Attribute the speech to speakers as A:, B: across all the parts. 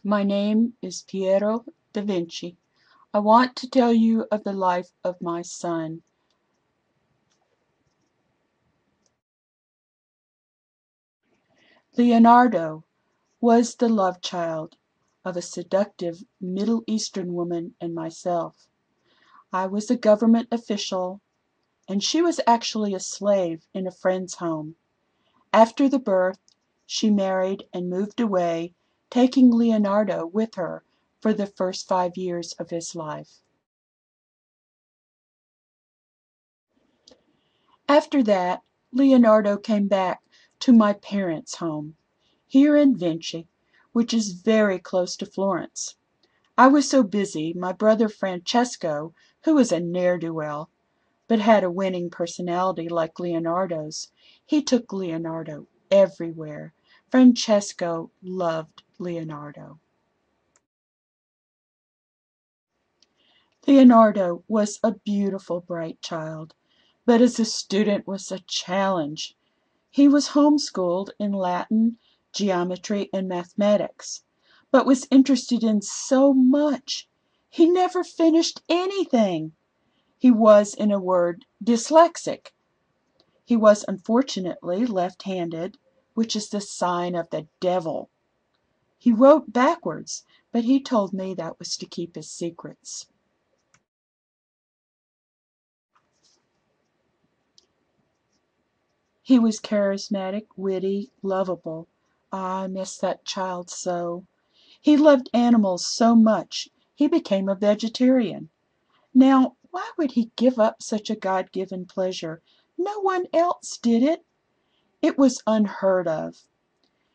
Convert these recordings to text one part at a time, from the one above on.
A: My name is Piero Da Vinci. I want to tell you of the life of my son. Leonardo was the love child of a seductive Middle Eastern woman and myself. I was a government official, and she was actually a slave in a friend's home. After the birth, she married and moved away, taking Leonardo with her for the first 5 years of his life. After that, Leonardo came back to my parents' home, here in Vinci, which is very close to Florence. I was so busy, my brother Francesco, who was a ne'er-do-well, but had a winning personality like Leonardo's, he took Leonardo everywhere. Francesco loved Leonardo. Leonardo was a beautiful, bright child, but as a student was a challenge. He was homeschooled in Latin, geometry, and mathematics, but was interested in so much. He never finished anything. He was, in a word, dyslexic. He was unfortunately left-handed, which is the sign of the devil. He wrote backwards, but he told me that was to keep his secrets. He was charismatic, witty, lovable. Ah, I miss that child so. He loved animals so much, he became a vegetarian. Now, why would he give up such a God-given pleasure? No one else did it. It was unheard of.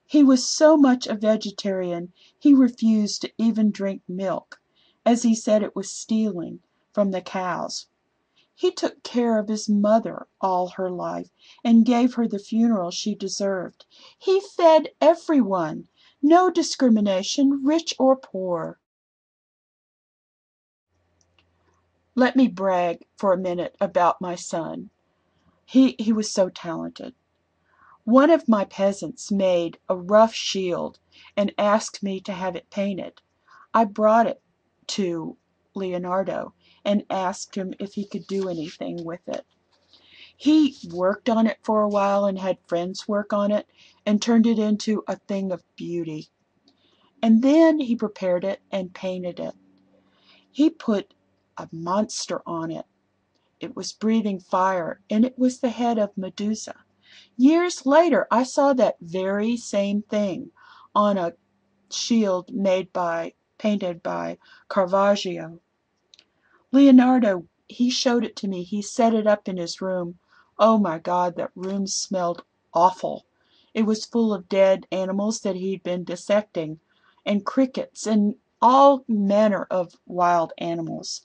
A: He was so much a vegetarian he refused to even drink milk, as he said it was stealing from the cows. He took care of his mother all her life and gave her the funeral she deserved. He fed everyone, no discrimination, rich or poor. Let me brag for a minute about my son. He was so talented. One of my peasants made a rough shield and asked me to have it painted. I brought it to Leonardo and asked him if he could do anything with it. He worked on it for a while and had friends work on it and turned it into a thing of beauty. And then he prepared it and painted it. He put a monster on it. It was breathing fire, and it was the head of Medusa. Years later, I saw that very same thing on a shield painted by Caravaggio. Leonardo, he showed it to me. He set it up in his room. Oh my God, that room smelled awful. It was full of dead animals that he'd been dissecting, and crickets, and all manner of wild animals.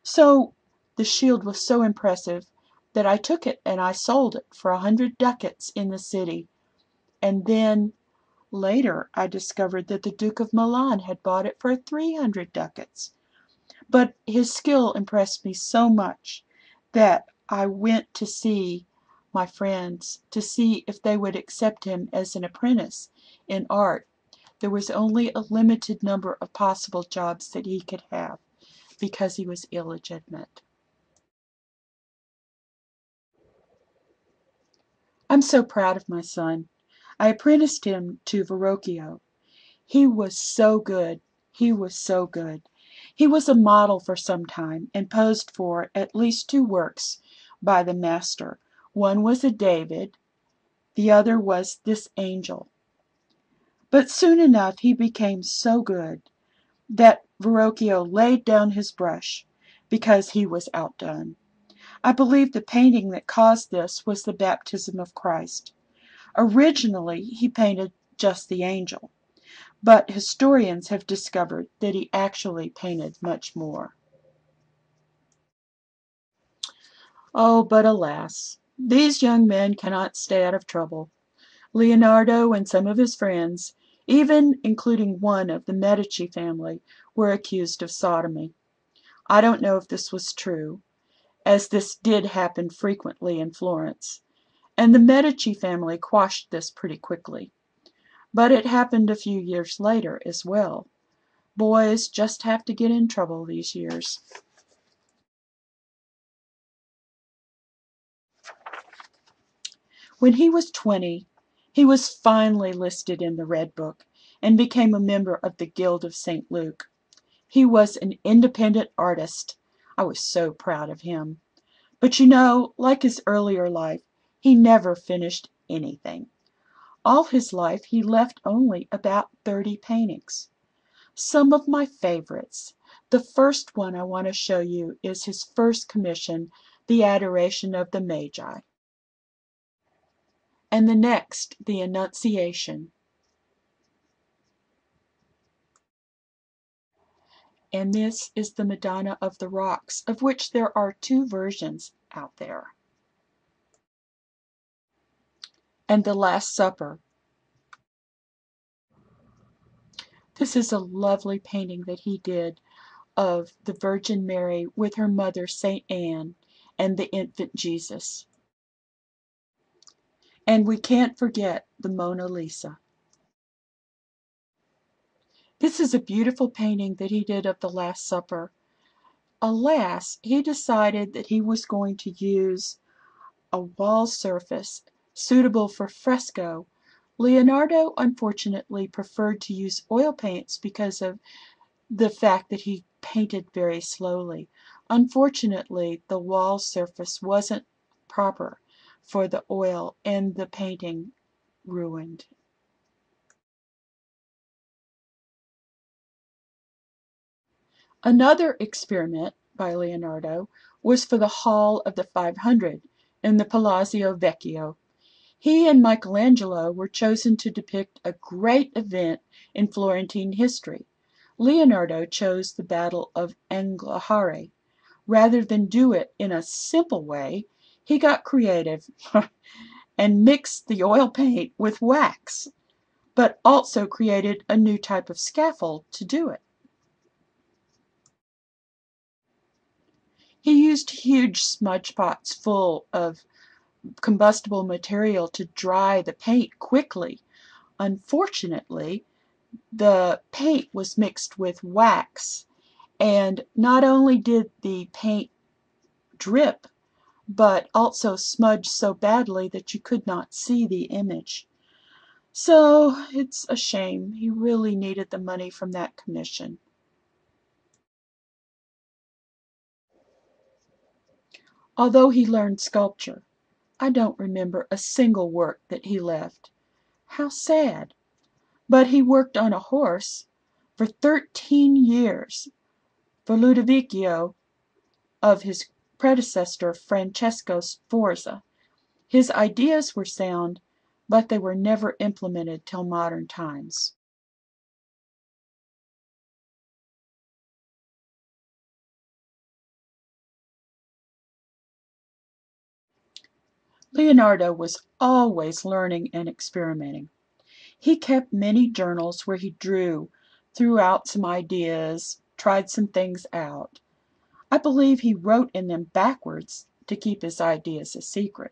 A: So the shield was so impressive that I took it and I sold it for 100 ducats in the city. And then later I discovered that the Duke of Milan had bought it for 300 ducats. But his skill impressed me so much that I went to see my friends to see if they would accept him as an apprentice in art. There was only a limited number of possible jobs that he could have because he was illegitimate. I'm so proud of my son. I apprenticed him to Verrocchio. He was so good. He was so good. He was a model for some time and posed for at least two works by the master. One was a David, the other was this angel. But soon enough he became so good that Verrocchio laid down his brush because he was outdone. I believe the painting that caused this was the baptism of Christ. Originally he painted just the angel, but historians have discovered that he actually painted much more. Oh, but alas, these young men cannot stay out of trouble. Leonardo and some of his friends, even including one of the Medici family, were accused of sodomy. I don't know if this was true, as this did happen frequently in Florence, and the Medici family quashed this pretty quickly. But it happened a few years later as well. Boys just have to get in trouble these years. When he was 20, he was finally listed in the Red Book and became a member of the Guild of St. Luke. He was an independent artist. I was so proud of him. But like his earlier life, he never finished anything. All his life he left only about 30 paintings. Some of my favorites. The first one I want to show you is his first commission, The Adoration of the Magi. And the next, The Annunciation. And this is the Madonna of the Rocks, of which there are two versions out there. And The Last Supper. This is a lovely painting that he did of the Virgin Mary with her mother Saint Anne and the infant Jesus. And we can't forget the Mona Lisa. This is a beautiful painting that he did of the Last Supper. Alas, he decided that he was going to use a wall surface suitable for fresco. Leonardo unfortunately preferred to use oil paints because of the fact that he painted very slowly. Unfortunately, the wall surface wasn't proper for the oil and the painting ruined. Another experiment by Leonardo was for the Hall of the 500 in the Palazzo Vecchio. He and Michelangelo were chosen to depict a great event in Florentine history. Leonardo chose the Battle of Anglihari. Rather than do it in a simple way, he got creative and mixed the oil paint with wax, but also created a new type of scaffold to do it. He used huge smudge pots full of combustible material to dry the paint quickly. Unfortunately, the paint was mixed with wax, and not only did the paint drip, but also smudged so badly that you could not see the image. So it's a shame. He really needed the money from that commission. Although he learned sculpture, I don't remember a single work that he left. How sad. But he worked on a horse for 13 years for Ludovico of his predecessor Francesco Sforza. His ideas were sound, but they were never implemented till modern times. Leonardo was always learning and experimenting. He kept many journals where he drew, threw out some ideas, tried some things out. I believe he wrote in them backwards to keep his ideas a secret.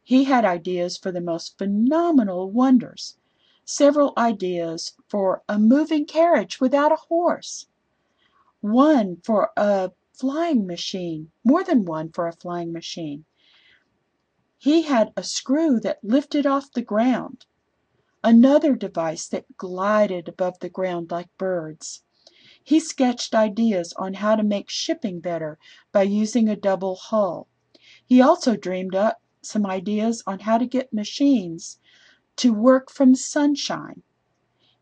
A: He had ideas for the most phenomenal wonders. Several ideas for a moving carriage without a horse. One for a flying machine. More than one for a flying machine. He had a screw that lifted off the ground. Another device that glided above the ground like birds. He sketched ideas on how to make shipping better by using a double hull. He also dreamed up some ideas on how to get machines to work from sunshine.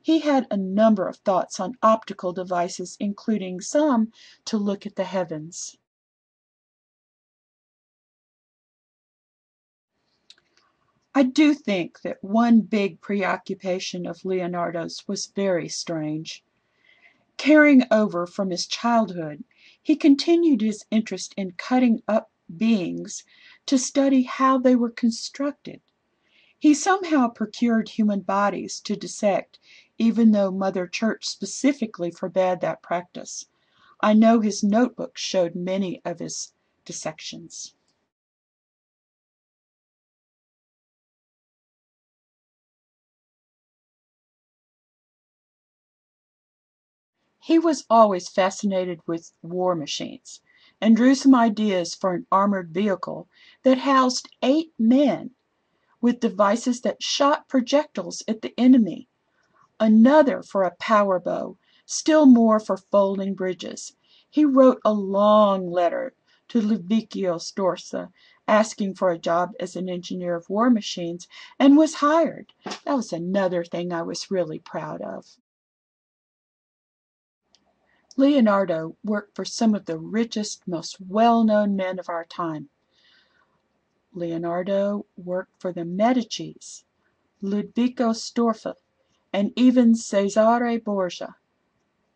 A: He had a number of thoughts on optical devices, including some to look at the heavens. I do think that one big preoccupation of Leonardo's was very strange. Carrying over from his childhood, he continued his interest in cutting up beings to study how they were constructed. He somehow procured human bodies to dissect, even though Mother Church specifically forbade that practice. I know his notebooks showed many of his dissections. He was always fascinated with war machines and drew some ideas for an armored vehicle that housed 8 men with devices that shot projectiles at the enemy, another for a power bow, still more for folding bridges. He wrote a long letter to Ludovico Sforza asking for a job as an engineer of war machines and was hired. That was another thing I was really proud of. Leonardo worked for some of the richest, most well-known men of our time. Leonardo worked for the Medicis, Ludovico Sforza, and even Cesare Borgia,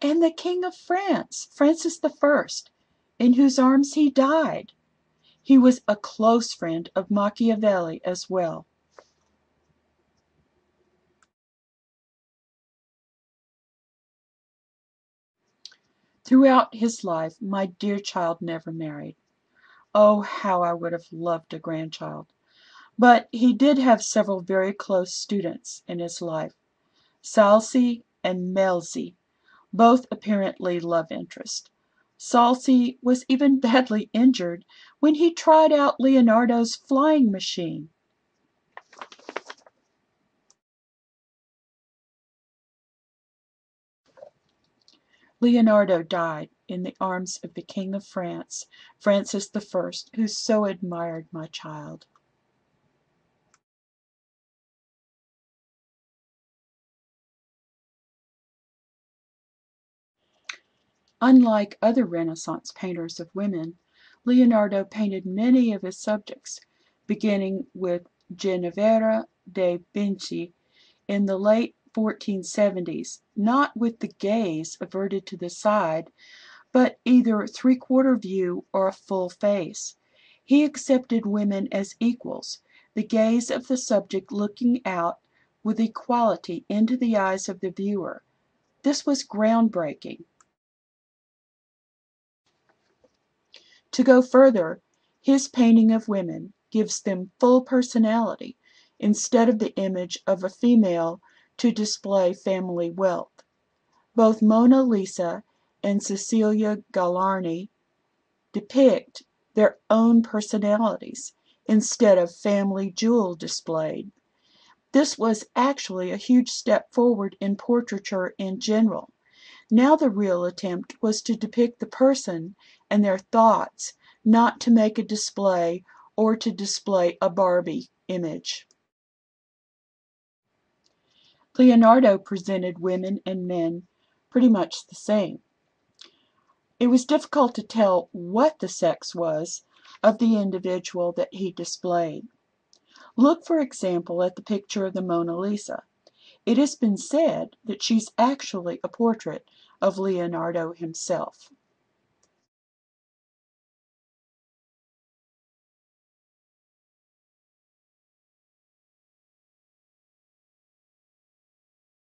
A: and the King of France, Francis I, in whose arms he died. He was a close friend of Machiavelli as well. Throughout his life, my dear child never married. Oh, how I would have loved a grandchild. But he did have several very close students in his life, Salsi and Melzi, both apparently love interests. Salsi was even badly injured when he tried out Leonardo's flying machine. Leonardo died in the arms of the King of France, Francis I, who so admired my child. Unlike other Renaissance painters of women, Leonardo painted many of his subjects, beginning with Ginevra da Vinci in the late 1470s, not with the gaze averted to the side, but either three-quarter view or a full face. He accepted women as equals, the gaze of the subject looking out with equality into the eyes of the viewer. This was groundbreaking. To go further, his painting of women gives them full personality instead of the image of a female to display family wealth. Both Mona Lisa and Cecilia Gallarni depict their own personalities instead of family jewel displayed. This was actually a huge step forward in portraiture in general. Now the real attempt was to depict the person and their thoughts, not to make a display or to display a Barbie image. Leonardo presented women and men pretty much the same. It was difficult to tell what the sex was of the individual that he displayed. Look, for example, at the picture of the Mona Lisa. It has been said that she's actually a portrait of Leonardo himself.